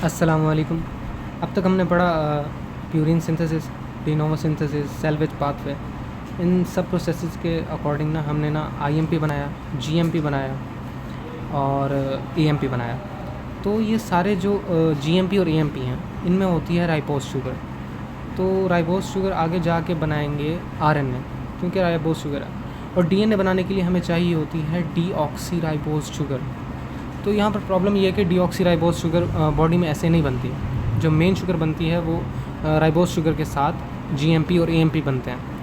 अस्सलामुअलैकुम। अब तक हमने पढ़ा purine synthesis, de novo synthesis, salvage pathway. इन सब प्रोसेसेस के अकॉर्डिंग ना हमने ना आईएमपी बनाया, जीएमपी बनाया और एएमपी बनाया। तो ये सारे जो जीएमपी और एएमपी हैं, इनमें होती है राइबोज शुगर। तो राइबोज शुगर आगे जाके बनाएंगे आरएनए, क्योंकि राइबोज शुगर है। और डीएनए बनाने के लिए हमें चाहिए होती है डीऑक्सी राइबोज शुगर। तो यहाँ पर प्रॉब्लम ये है कि डीऑक्सी राइबोज शुगर बॉडी में ऐसे नहीं बनती। जो मेन शुगर बनती है वो राइबोज शुगर के साथ जीएमपी और एएमपी बनते हैं।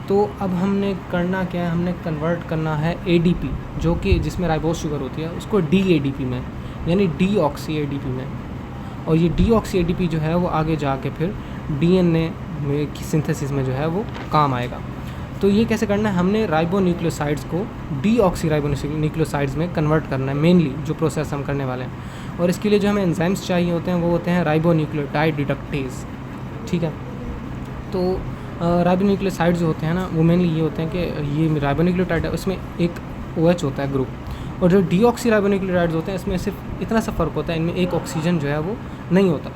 तो अब हमने करना क्या है, हमने कन्वर्ट करना है एडीपी, जो कि जिसमें राइबोज शुगर होती है, उसको डीएडीपी में, यानी डीऑक्सी एडीपी में। और ये डीऑक्सी एडीपी जो है वो आगे जाके फिर डीएनए की सिंथेसिस में जो है वो काम आएगा। तो ये कैसे करना है, हमने राइबोन्यूक्लियोसाइड्स को डीऑक्सी राइबोन्यूक्लियोसाइड्स में कन्वर्ट करना है, मेनली जो प्रोसेस हम करने वाले हैं। और इसके लिए जो हमें एंजाइम्स चाहिए होते हैं वो होते हैं राइबोन्यूक्लियोटाइड रिडक्टेज। ठीक है। तो राइबोन्यूक्लियोसाइड्स जो होते हैं ना, वो मेनली ये होते हैं कि ये राइबोन्यूक्लियोटाइड है, उसमें एक OH होता है ग्रुप, और जो डीऑक्सी राइबोन्यूक्लियोटाइड्स होते हैं इसमें सिर्फ इतना सा फ़र्क होता है, इनमें एक ऑक्सीजन जो है वो नहीं होता।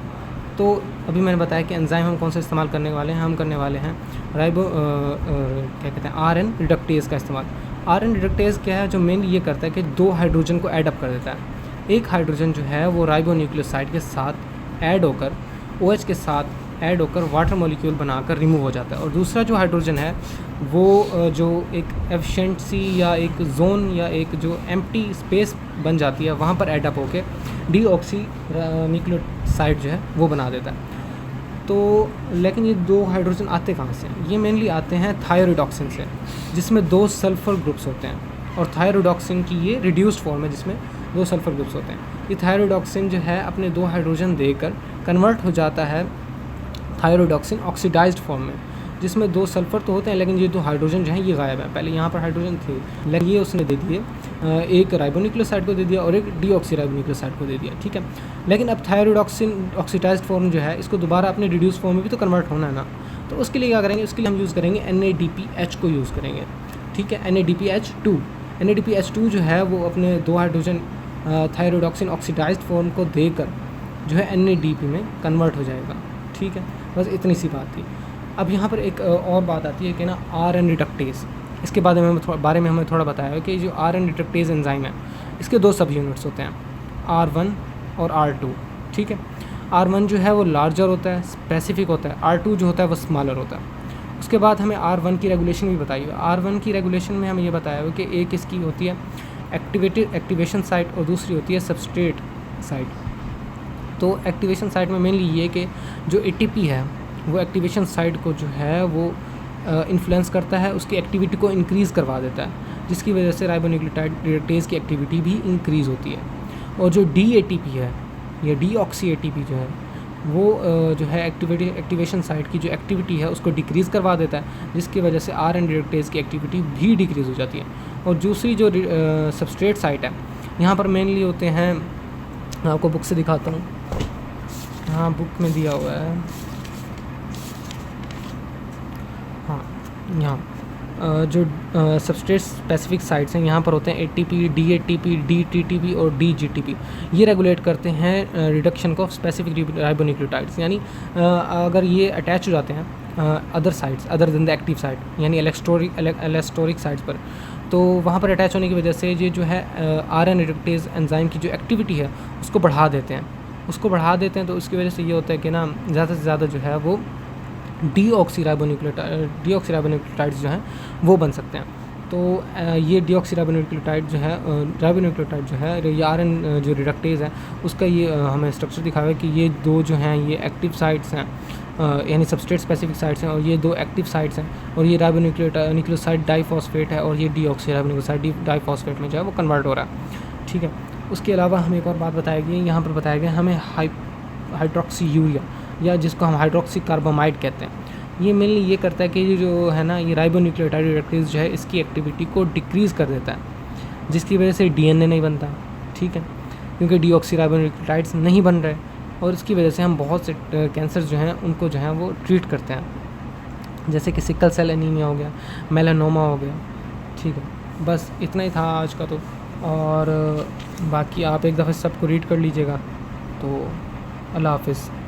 तो अभी मैंने बताया कि एंजाइम हम कौन सा इस्तेमाल करने वाले हैं, हम करने वाले हैं क्या कहते हैं, आरएन रिडक्टेज का इस्तेमाल। आरएन रिडक्टेज क्या है, जो मेनली ये करता है कि 2 हाइड्रोजन को ऐड अप कर देता है। एक हाइड्रोजन जो है वो राइबोन्यूक्लियोसाइड के साथ ऐड होकर OH के साथ ऐड होकर वाटर मॉलिक्यूल बनाकर रिमूव हो जाता है। और दूसरा जो हाइड्रोजन है वो जो एक एफिशिएंसी या एक जोन या एक जो एम्प्टी स्पेस बन जाती है, वहाँ पर ऐड अप होकर डीऑक्सी न्यूक्लियोसाइड जो है वो बना देता है। तो लेकिन ये 2 हाइड्रोजन आते कहाँ से हैं? ये मेनली आते हैं थायोरिडॉक्सिन से, जिसमें 2 सल्फर ग्रुप्स होते हैं। और थायोरिडॉक्सिन की ये रिड्यूस्ड फॉर्म है, जिसमें 2 सल्फर ग्रुप्स होते हैं। ये थायोरिडॉक्सिन जो है अपने 2 हाइड्रोजन देकर कन्वर्ट हो जाता है थायोरिडॉक्सिन ऑक्सीडाइज्ड फॉर्म में, जिसमें 2 सल्फर तो होते हैं, लेकिन ये 2 हाइड्रोजन जो हैं ये गायब है। पहले यहाँ पर हाइड्रोजन थे, लेकिन ये उसने दे दिए, एक राइबोन्यूक्लियोसाइड को दे दिया और एक डीऑक्सी राइबोन्यूक्लियोसाइड को दे दिया। ठीक है। लेकिन अब थायोरिडॉक्सिन ऑक्सीडाइज्ड फॉर्म जो है, इसको दोबारा अपने रिड्यूस फॉर्म में भी तो कन्वर्ट होना है ना। तो उसके लिए क्या करेंगे, उसके लिए हम यूज़ करेंगे NADPH को यूज़ करेंगे। ठीक है, NADPH2। NADPH2 जो है वो अपने 2 हाइड्रोजन थायोरिडॉक्सिन ऑक्सीडाइज्ड फॉर्म को देकर जो है NADP में कन्वर्ट हो जाएगा। ठीक है, बस इतनी सी बात थी। अब यहाँ पर एक और बात आती है कि ना आरएन रिडक्टेज, इसके बारे में हमें थोड़ा बताया है कि जो आरएन रिडक्टेज एंजाइम है, इसके 2 सब यूनिट्स होते हैं, R1 और R2। ठीक है। R1 जो है वो लार्जर होता है, स्पेसिफिक होता है। R2 जो होता है वो स्मॉलर होता है। उसके बाद हमें R1 की रेगुलेशन भी बताई है। R1 की रेगुलेशन में हमें ये बताया हुआ कि एक इसकी होती है एक्टिवेशन साइट और दूसरी होती है सबस्ट्रेट साइट। तो एक्टिवेशन साइट में मेनली ये कि जो ATP है वो एक्टिवेशन साइट को जो है वो इन्फ्लुएंस करता है, उसकी एक्टिविटी को इंक्रीज़ करवा देता है, जिसकी वजह से राइबोन्यूक्लियोटाइड रिडक्टेज की एक्टिविटी भी इंक्रीज़ होती है। और जो DATP है, या डीऑक्सी ATP जो है वो जो है एक्टिवेशन साइट की जो एक्टिविटी है उसको डिक्रीज़ करवा देता है, जिसकी वजह से आरएन रिडक्टेज की एक्टिविटी भी डिक्रीज़ हो जाती है। और दूसरी जो सबस्ट्रेट साइट है, यहाँ पर मेनली होते हैं, मैं आपको बुक से दिखाता हूँ, हाँ बुक में दिया हुआ है, हाँ यहाँ जो सबस्ट्रेट स्पेसिफिक साइट्स हैं यहाँ पर होते हैं ATP, DATP, DTTP और DGTP। ये रेगुलेट करते हैं रिडक्शन ऑफ स्पेसिफिक राइबोन्यूक्लियोटाइड्स, यानी अगर ये अटैच हो जाते हैं other sites other than the active site, यानी एलेस्टोरिक साइट्स पर, तो वहाँ पर अटैच होने की वजह से ये जो है आरएन रिडक्टेज एंजाइम की जो एक्टिविटी है उसको बढ़ा देते हैं। तो उसकी वजह से ये होता है कि ना ज़्यादा से ज़्यादा जो है वो डीऑक्सी राइबोन्यूक्लियोटाइड्स जो हैं वो बन सकते हैं। तो ये डीऑक्सी राइबोन्यूक्लियोटाइड जो है ये आरएन जो रिडक्टेज है उसका ये हमें स्ट्रक्चर दिखा हुआ है कि ये 2 जो हैं ये एक्टिव साइट्स हैं, यानी सबस्ट्रेट स्पेसिफिक साइट्स हैं, और ये 2 एक्टिव साइट्स हैं। और ये राइबोन्यूक्लियोसाइड डाइफॉस्फेट है, और ये डीऑक्सी राइबोन्यूक्लियोसाइड डाइफॉस्फेट में जो है वो कन्वर्ट हो रहा है। ठीक है। उसके अलावा हमें एक और बात बताई गई, यहाँ पर बताया गया हमें हाइड्रोक्सी यूरिया, या जिसको हम हाइड्रोक्सी कार्बामाइड कहते हैं, ये मेनली ये करता है कि ये जो है ना ये राइबोन्यूक्लियोटाइड रिडक्टेज जो है इसकी एक्टिविटी को डिक्रीज़ कर देता है, जिसकी वजह से DNA नहीं बनता। ठीक है, क्योंकि डीऑक्सी राइबोन्यूक्लियोटाइड्स नहीं बन रहे, और इसकी वजह से हम बहुत से कैंसर जो हैं उनको जो है वो ट्रीट करते हैं, जैसे कि सिकल सेल एनीमिया हो गया, मेलानोमा हो गया। ठीक है, बस इतना ही था आज का। तो और बाकी आप एक दफ़े सबको रीड कर लीजिएगा। तो अल्लाह हाफ़िज़।